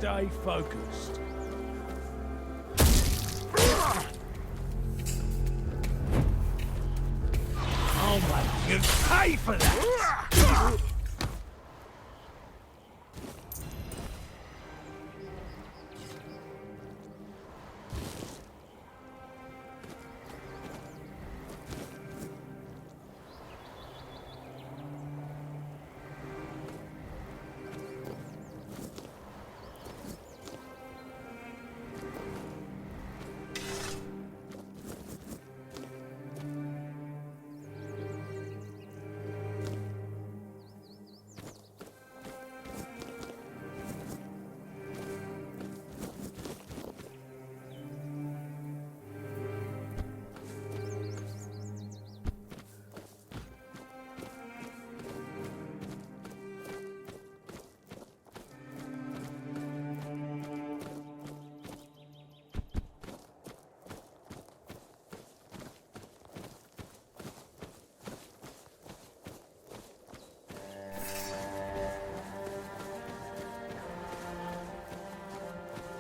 Stay focused. I'll make you pay for that!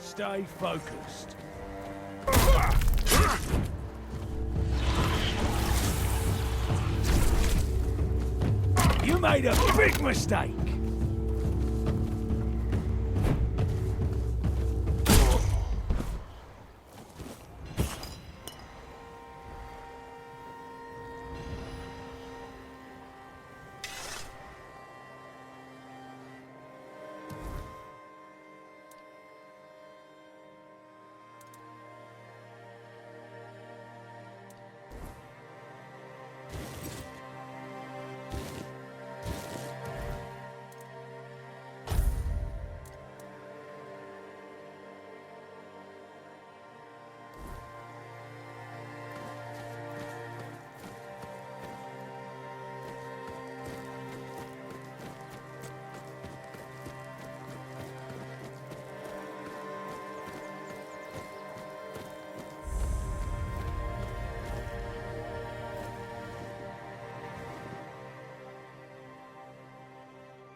Stay focused. You made a big mistake!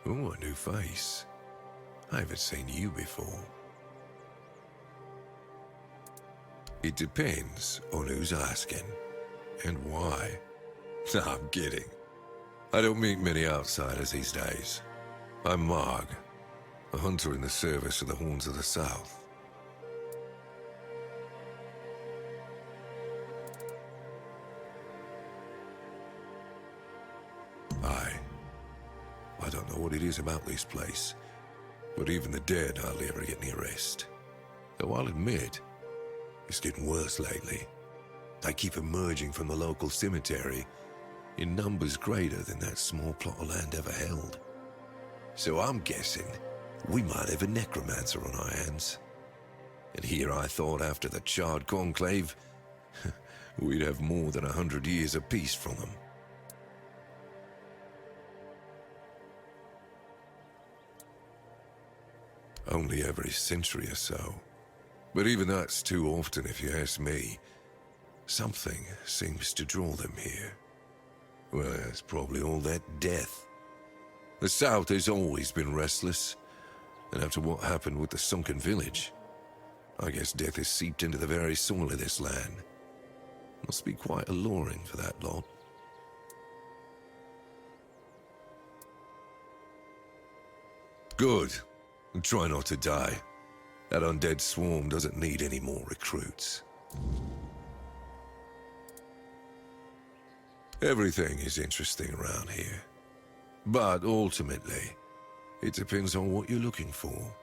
Oh, a new face. I haven't seen you before. It depends on who's asking and why. No, I'm kidding. I don't meet many outsiders these days. I'm Marg, a hunter in the service of the Horns of the South. I don't know what it is about this place, but even the dead hardly ever get any rest. Though I'll admit, it's getting worse lately. They keep emerging from the local cemetery in numbers greater than that small plot of land ever held. So I'm guessing we might have a necromancer on our hands. And here I thought after the Charred Conclave, we'd have more than 100 years of peace from them. Only every century or so. But even that's too often if you ask me. Something seems to draw them here. Well, it's probably all that death. The South has always been restless. And after what happened with the sunken village, I guess death has seeped into the very soil of this land. Must be quite alluring for that lot. Good. And try not to die. That undead swarm doesn't need any more recruits. Everything is interesting around here. But ultimately, it depends on what you're looking for.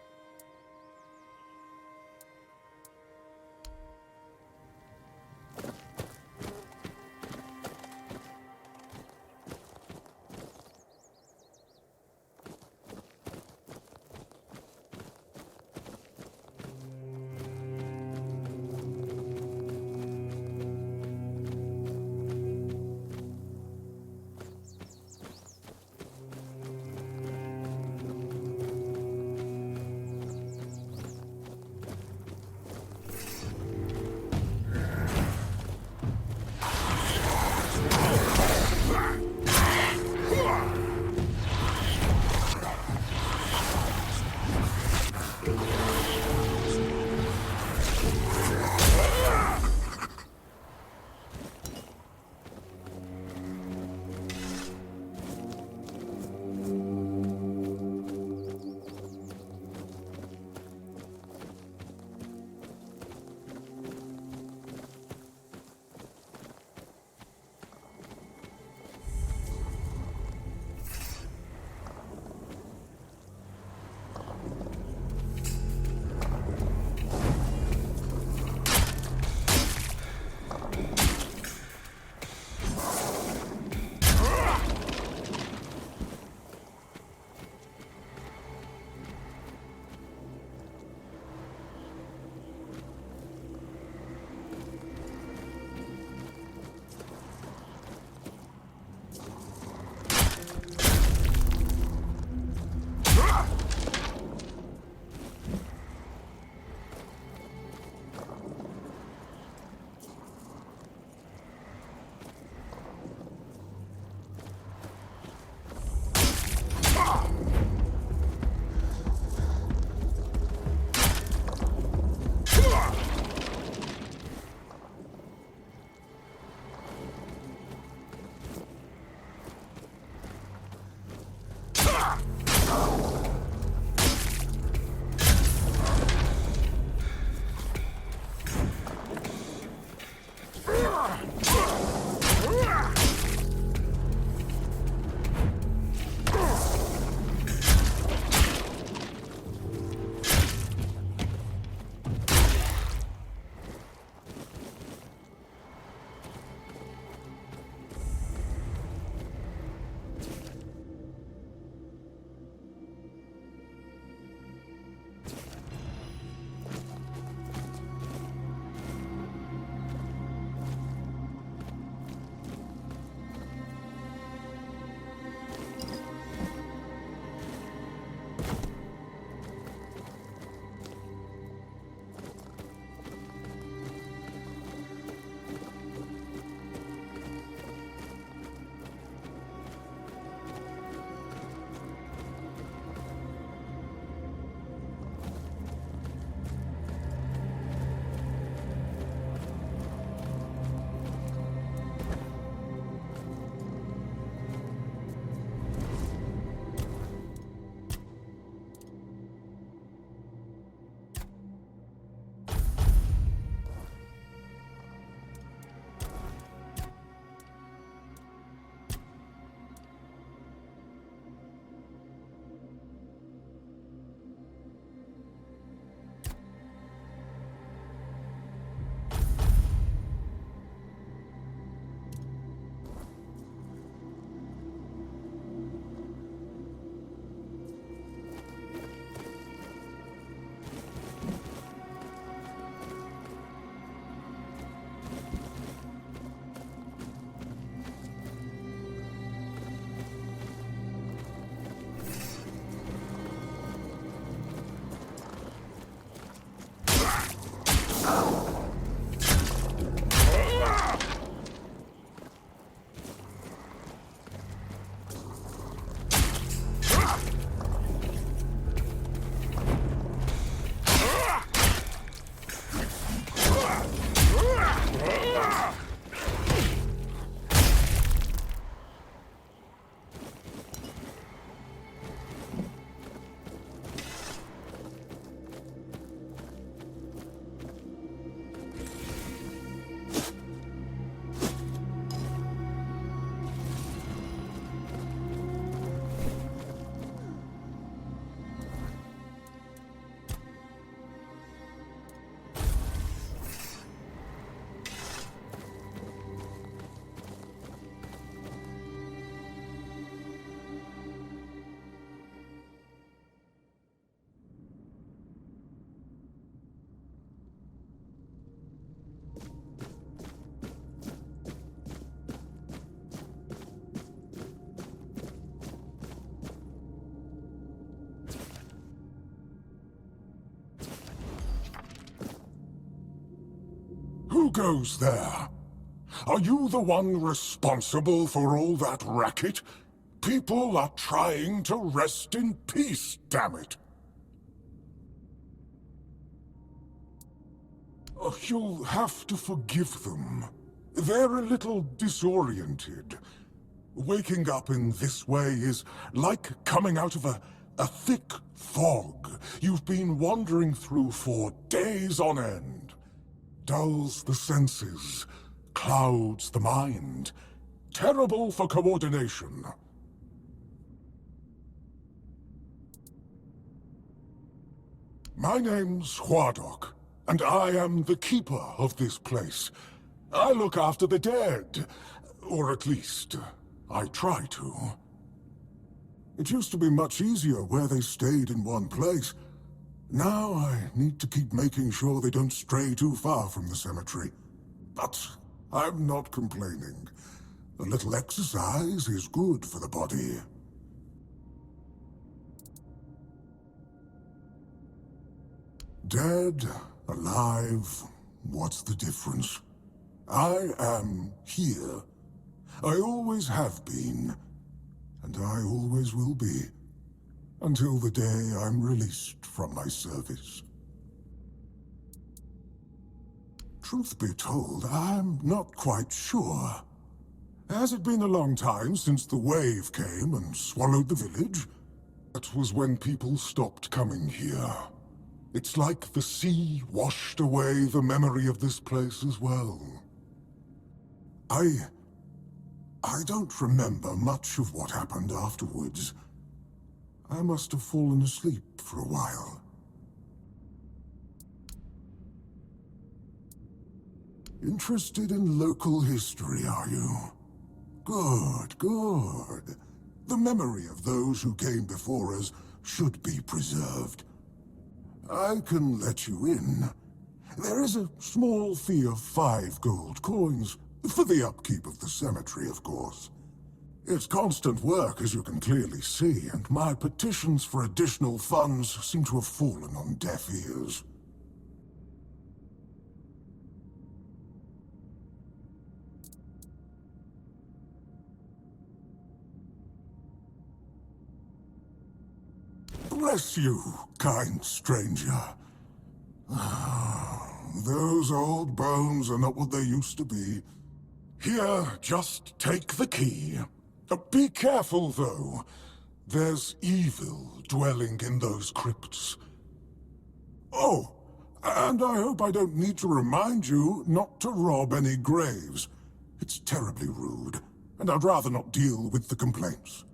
goes there? Are you the one responsible for all that racket? People are trying to rest in peace, damn it! Oh, you'll have to forgive them. They're a little disoriented. Waking up in this way is like coming out of a thick fog you've been wandering through for days on end. Dulls the senses, clouds the mind. Terrible for coordination. My name's Huardok, and I am the keeper of this place. I look after the dead, or at least, I try to. It used to be much easier where they stayed in one place. Now I need to keep making sure they don't stray too far from the cemetery. But I'm not complaining. A little exercise is good for the body. Dead, alive, what's the difference? I am here. I always have been, and I always will be, until the day I'm released from my service. Truth be told, I'm not quite sure. Has it been a long time since the wave came and swallowed the village? That was when people stopped coming here. It's like the sea washed away the memory of this place as well. I don't remember much of what happened afterwards. I must have fallen asleep for a while. Interested in local history, are you? Good, good. The memory of those who came before us should be preserved. I can let you in. There is a small fee of 5 gold coins, for the upkeep of the cemetery, of course. It's constant work, as you can clearly see, and my petitions for additional funds seem to have fallen on deaf ears. Bless you, kind stranger. Those old bones are not what they used to be. Here, just take the key. Be careful, though. There's evil dwelling in those crypts. Oh, and I hope I don't need to remind you not to rob any graves. It's terribly rude, and I'd rather not deal with the complaints.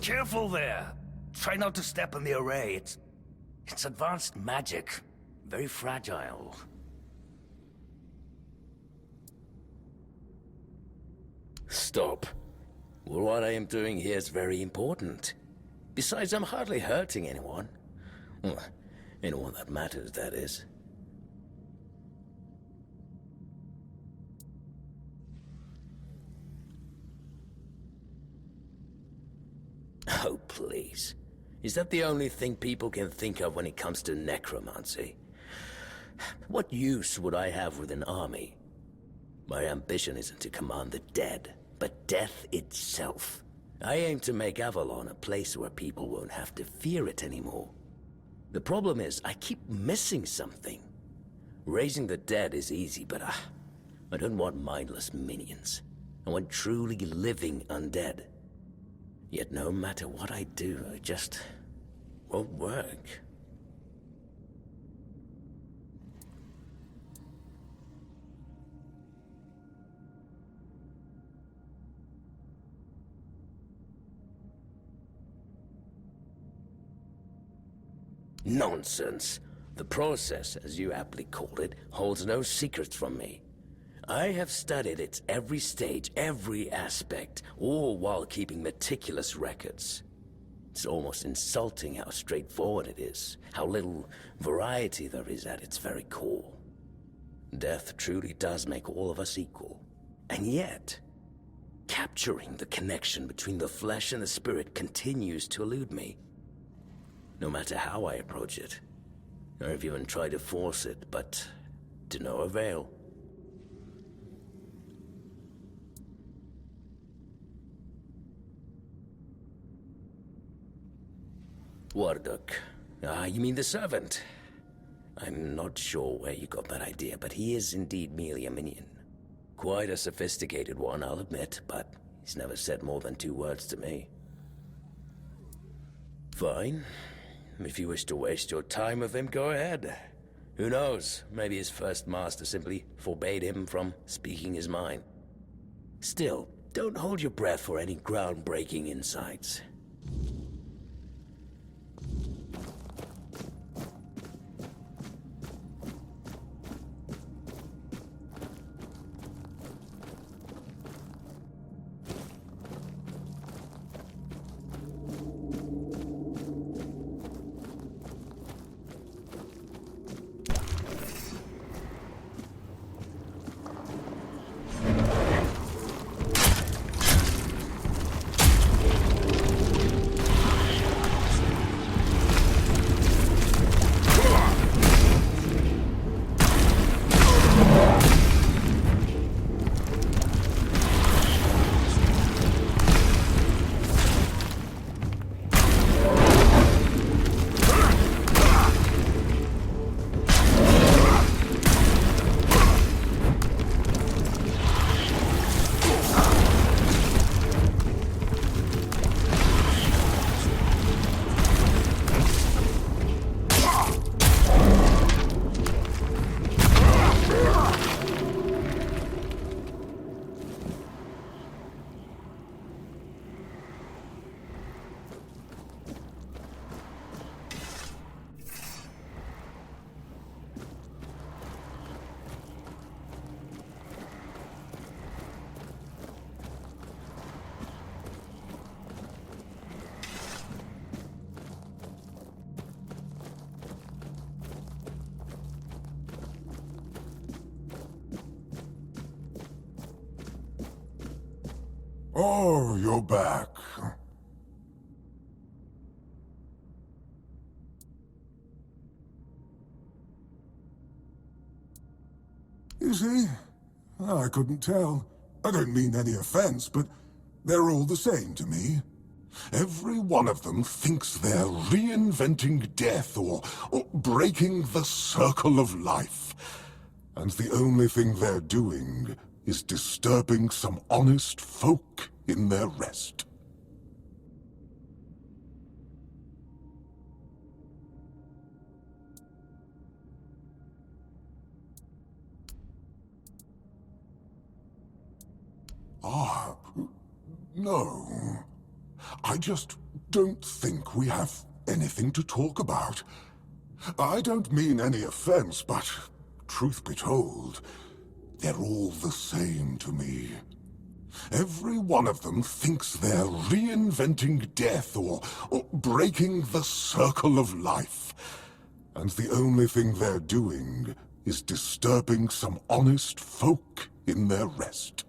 Careful there. Try not to step on the array. It's advanced magic. Very fragile. Stop. Well, what I am doing here is very important. Besides, I'm hardly hurting anyone. Well, anyone that matters, that is. Oh, please. Is that the only thing people can think of when it comes to necromancy? What use would I have with an army? My ambition isn't to command the dead, but death itself. I aim to make Avalon a place where people won't have to fear it anymore. The problem is, I keep missing something. Raising the dead is easy, but I don't want mindless minions. I want truly living undead. Yet no matter what I do, it just won't work. Nonsense. The process, as you aptly called it, holds no secrets from me. I have studied its every stage, every aspect, all while keeping meticulous records. It's almost insulting how straightforward it is, how little variety there is at its very core. Death truly does make all of us equal. And yet, capturing the connection between the flesh and the spirit continues to elude me. No matter how I approach it. I've even tried to force it, but to no avail. Warduk. You mean the servant? I'm not sure where you got that idea, but he is indeed merely a minion. Quite a sophisticated one, I'll admit, but he's never said more than 2 words to me. Fine. If you wish to waste your time with him, go ahead. Who knows, maybe his first master simply forbade him from speaking his mind. Still, don't hold your breath for any groundbreaking insights. Oh, you're back. You see? I couldn't tell. I don't mean any offense, but they're all the same to me. Every one of them thinks they're reinventing death or breaking the circle of life. And the only thing they're doing is disturbing some honest folk in their rest. Ah, no. I just don't think we have anything to talk about. I don't mean any offense, but truth be told, they're all the same to me. Every one of them thinks they're reinventing death or breaking the circle of life. And the only thing they're doing is disturbing some honest folk in their rest.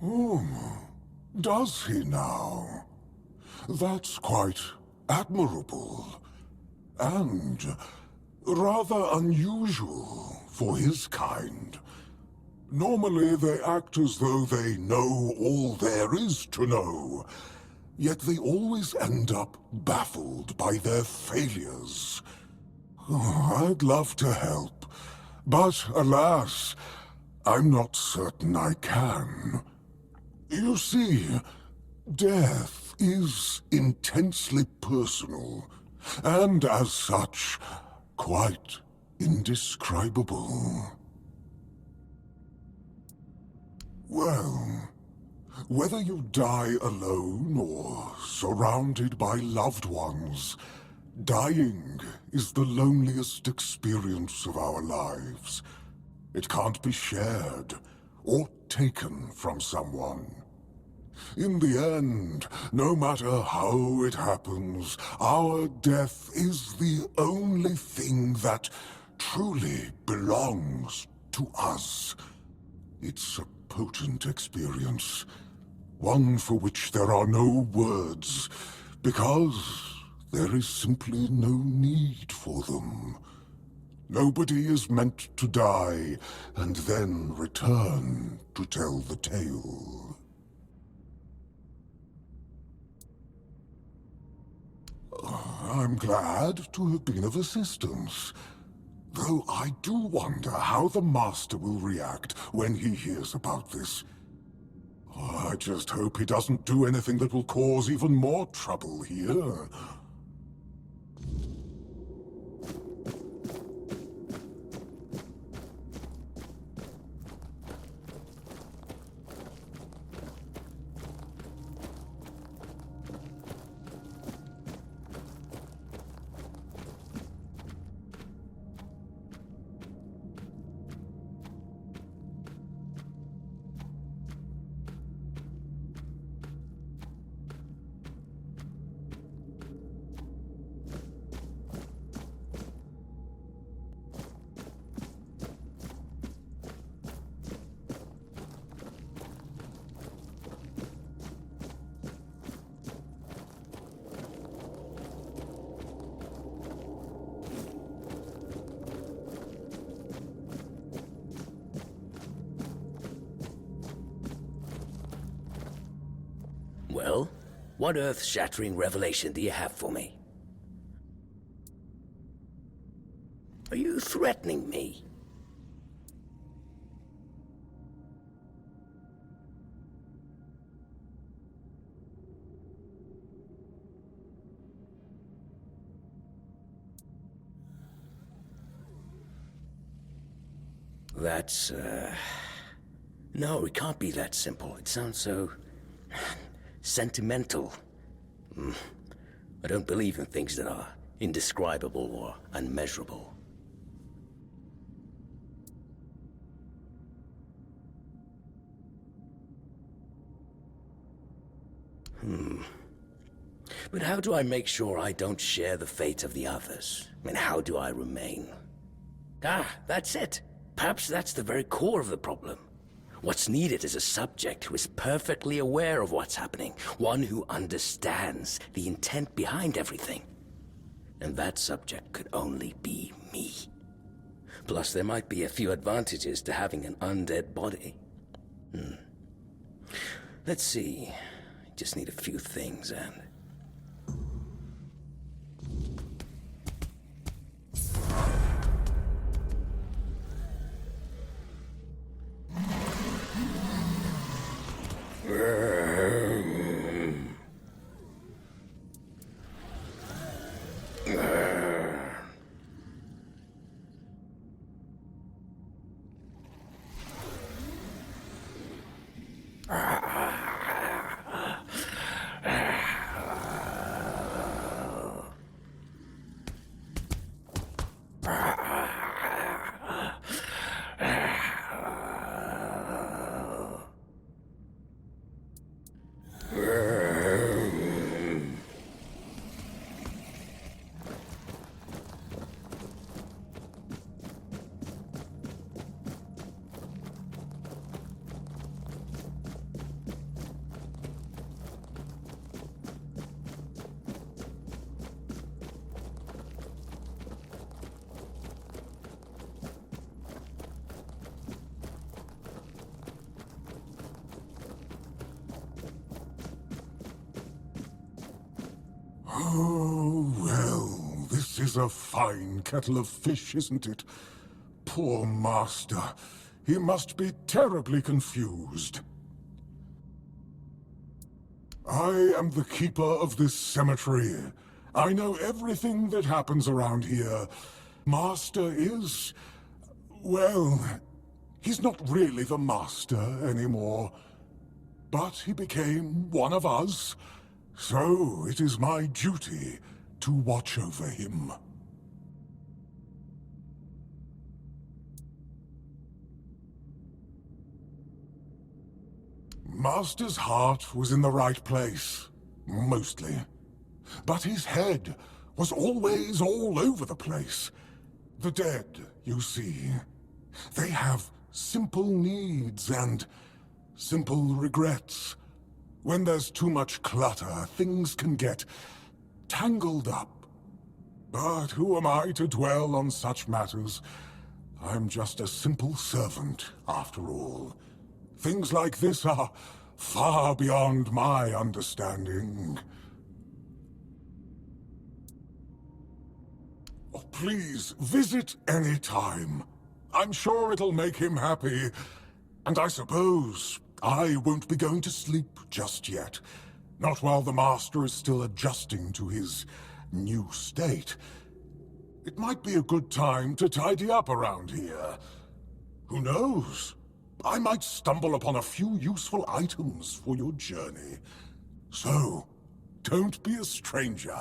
Oh, does he now? That's quite admirable. And rather unusual for his kind. Normally they act as though they know all there is to know, yet they always end up baffled by their failures. Oh, I'd love to help, but alas, I'm not certain I can. You see, death is intensely personal, and as such, quite indescribable. Well, whether you die alone or surrounded by loved ones, dying is the loneliest experience of our lives. It can't be shared or taken from someone. In the end, no matter how it happens, our death is the only thing that truly belongs to us. It's a potent experience, one for which there are no words, because there is simply no need for them. Nobody is meant to die and then return to tell the tale. I'm glad to have been of assistance. Though I do wonder how the Master will react when he hears about this. I just hope he doesn't do anything that will cause even more trouble here. Well, what earth-shattering revelation do you have for me? Are you threatening me? That's, No, it can't be that simple. It sounds so sentimental. I don't believe in things that are indescribable or unmeasurable. But how do I make sure I don't share the fate of the others? I mean, how do I remain? That's it. Perhaps that's the very core of the problem. What's needed is a subject who is perfectly aware of what's happening, one who understands the intent behind everything. And that subject could only be me. Plus, there might be a few advantages to having an undead body. Let's see. Just need a few things and... Oh, well, this is a fine kettle of fish, isn't it? Poor master. He must be terribly confused. I am the keeper of this cemetery. I know everything that happens around here. Master is... well, he's not really the master anymore. But he became one of us, so it is my duty to watch over him. Master's heart was in the right place, mostly. But his head was always all over the place. The dead, you see, they have simple needs and simple regrets. When there's too much clutter, things can get tangled up. But who am I to dwell on such matters? I'm just a simple servant, after all. Things like this are far beyond my understanding. Oh, please, visit any time. I'm sure it'll make him happy. And I suppose I won't be going to sleep just yet. Not while the Master is still adjusting to his new state. It might be a good time to tidy up around here. Who knows? I might stumble upon a few useful items for your journey. So, don't be a stranger.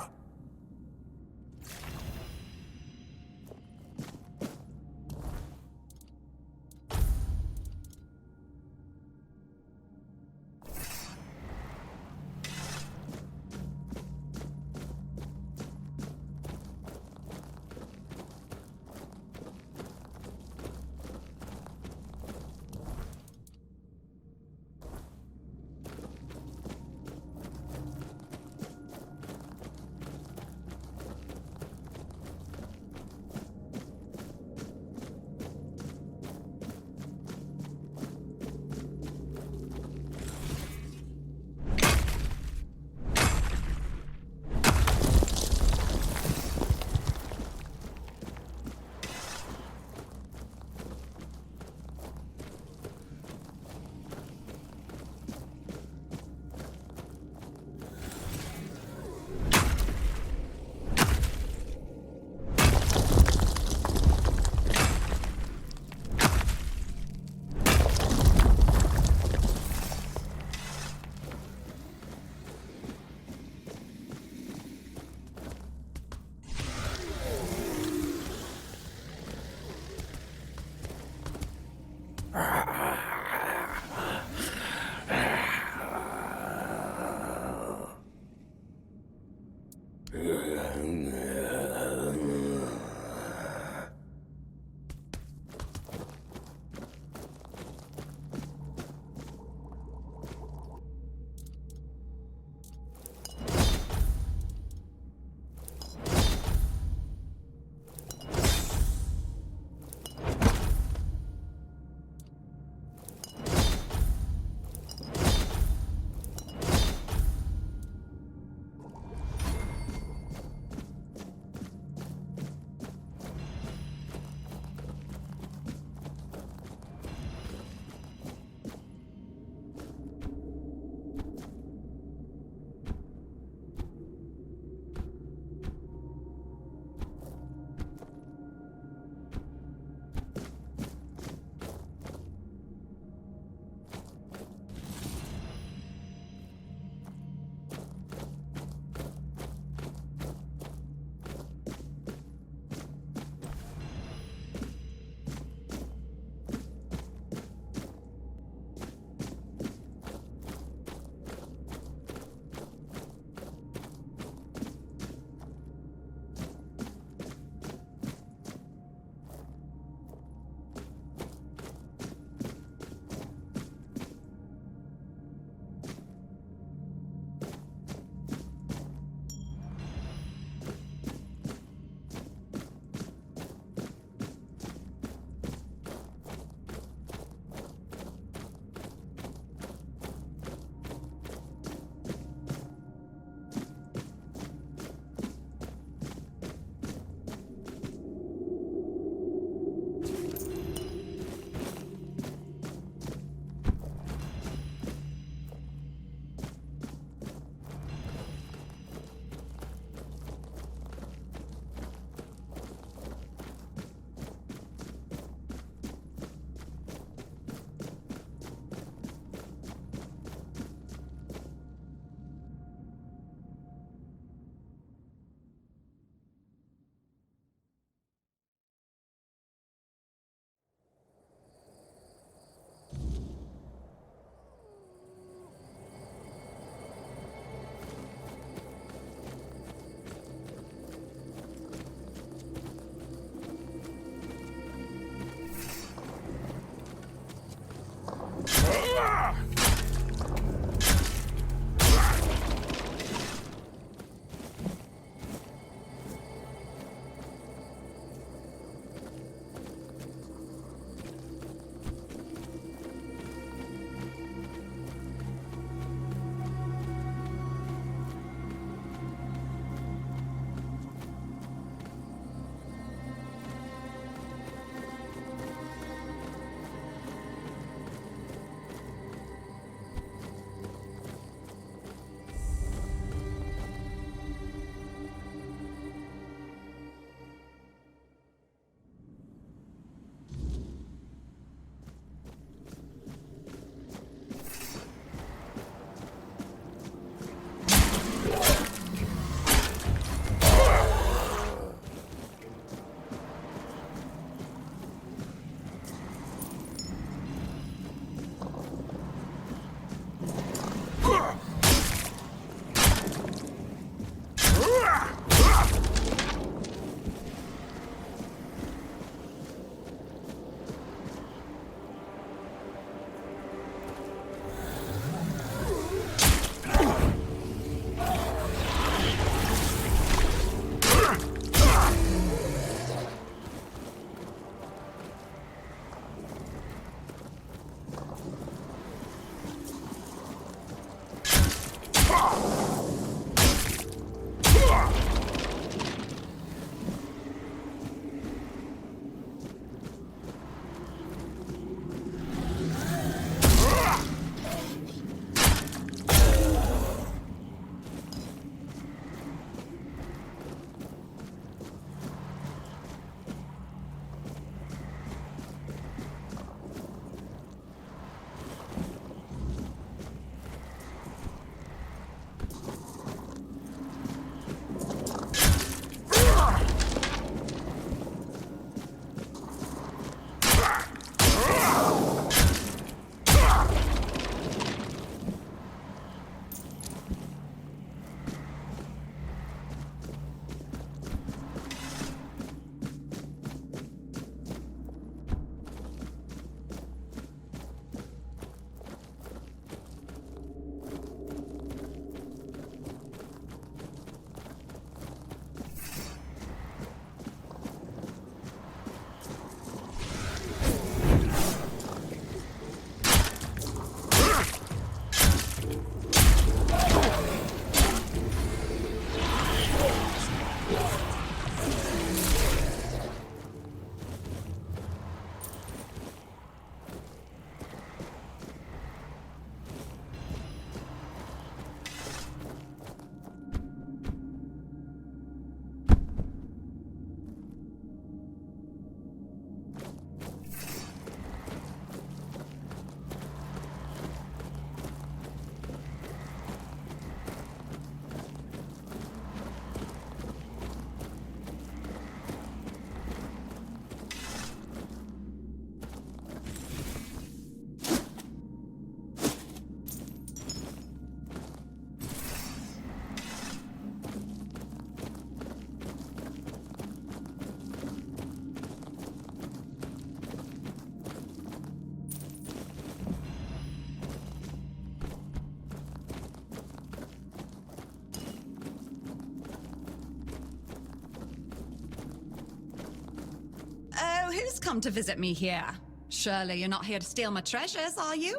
come to visit me here. Surely you're not here to steal my treasures, are you?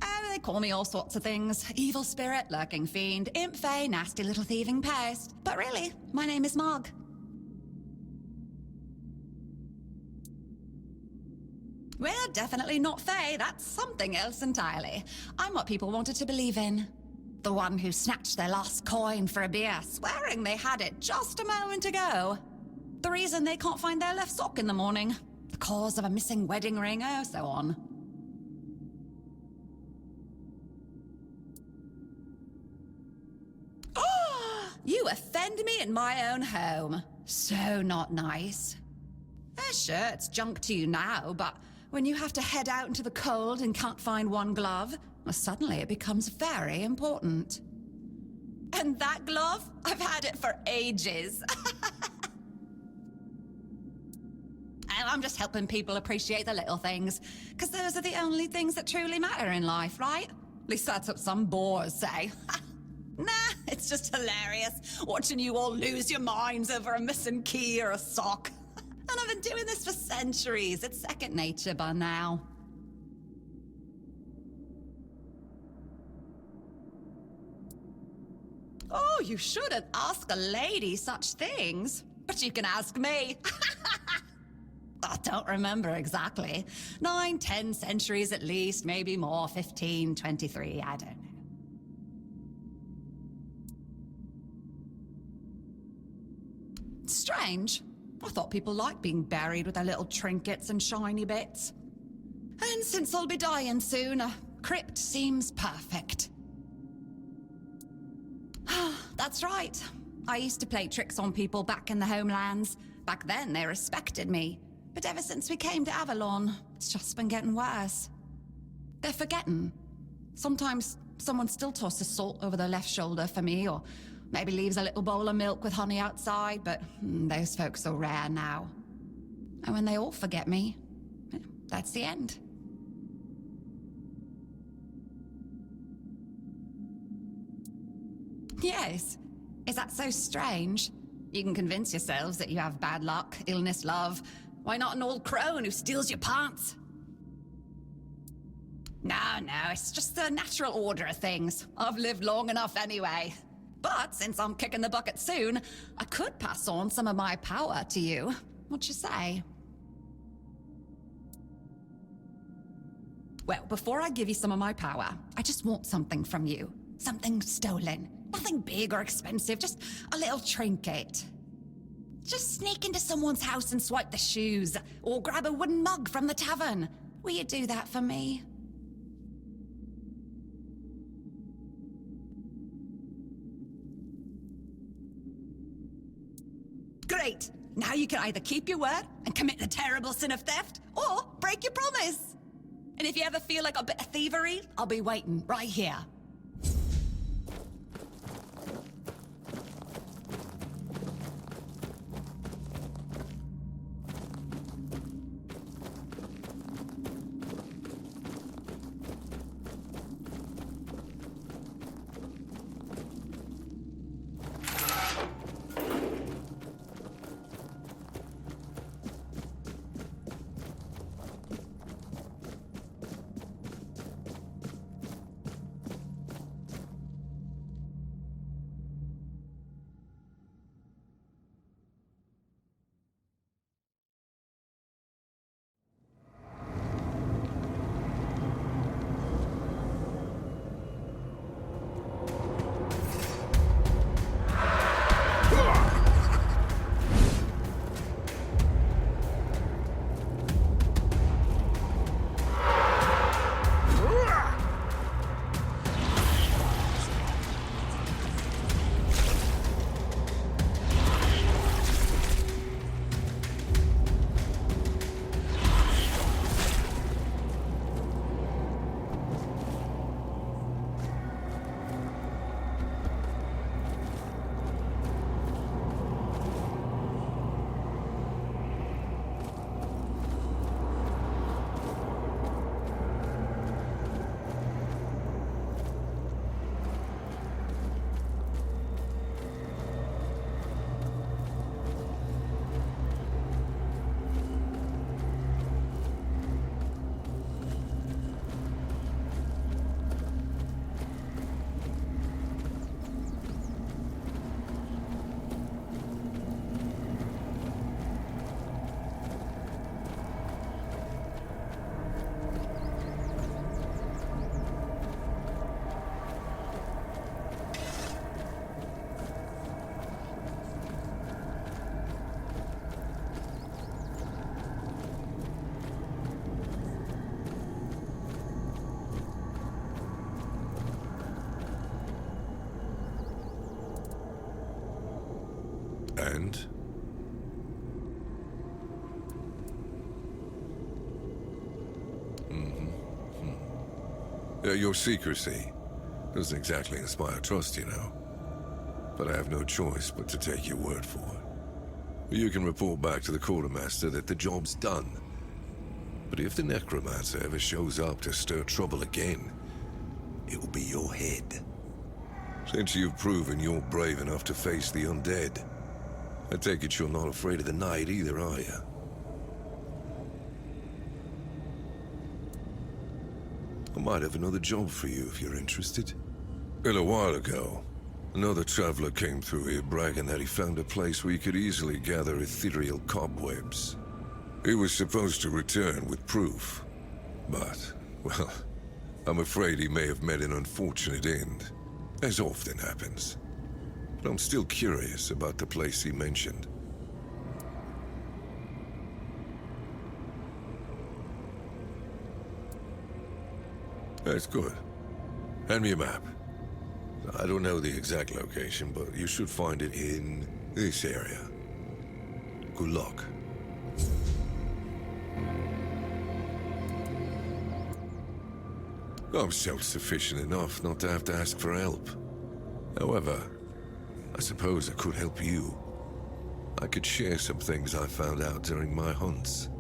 Oh, they call me all sorts of things. Evil spirit, lurking fiend, imp fae, nasty little thieving pest. But really, my name is Mog. We're definitely not fae. That's something else entirely. I'm what people wanted to believe in. The one who snatched their last coin for a beer, swearing they had it just a moment ago. The reason they can't find their left sock in the morning. The cause of a missing wedding ring, oh, so on. Oh, you offend me in my own home. So not nice. Sure, it's junk to you now, but when you have to head out into the cold and can't find one glove, well, suddenly it becomes very important. And that glove? I've had it for ages. And I'm just helping people appreciate the little things, because those are the only things that truly matter in life, right? At least that's what some bores say. Nah, it's just hilarious, watching you all lose your minds over a missing key or a sock. And I've been doing this for centuries. It's second nature by now. Oh, you shouldn't ask a lady such things. But you can ask me. I don't remember exactly. 9, 10 centuries at least, maybe more, 15, 23, I don't know. Strange. I thought people liked being buried with their little trinkets and shiny bits. And since I'll be dying soon, a crypt seems perfect. That's right. I used to play tricks on people back in the homelands. Back then, they respected me. But ever since we came to Avalon, it's just been getting worse. They're forgetting. Sometimes someone still tosses salt over their left shoulder for me, or maybe leaves a little bowl of milk with honey outside, but those folks are rare now. And when they all forget me, that's the end. Yes. Is that so strange? You can convince yourselves that you have bad luck, illness, love. Why not an old crone who steals your pants? No, it's just the natural order of things. I've lived long enough anyway. But since I'm kicking the bucket soon, I could pass on some of my power to you. What you say? Well, before I give you some of my power, I just want something from you. Something stolen. Nothing big or expensive, just a little trinket. Just sneak into someone's house and swipe the shoes, or grab a wooden mug from the tavern. Will you do that for me? Great! Now you can either keep your word and commit the terrible sin of theft, or break your promise! And if you ever feel like a bit of thievery, I'll be waiting right here. Your secrecy doesn't exactly inspire trust, you know. But I have no choice but to take your word for it. You can report back to the quartermaster that the job's done. But if the necromancer ever shows up to stir trouble again, it will be your head. Since you've proven you're brave enough to face the undead, I take it you're not afraid of the night either, are you? I might have another job for you if you're interested. A little while ago, another traveler came through here bragging that he found a place where you could easily gather ethereal cobwebs. He was supposed to return with proof, but, well, I'm afraid he may have met an unfortunate end, as often happens. But I'm still curious about the place he mentioned. That's good. Hand me a map. I don't know the exact location, but you should find it in this area. Good luck. I'm self-sufficient enough not to have to ask for help. However, I suppose I could help you. I could share some things I found out during my hunts.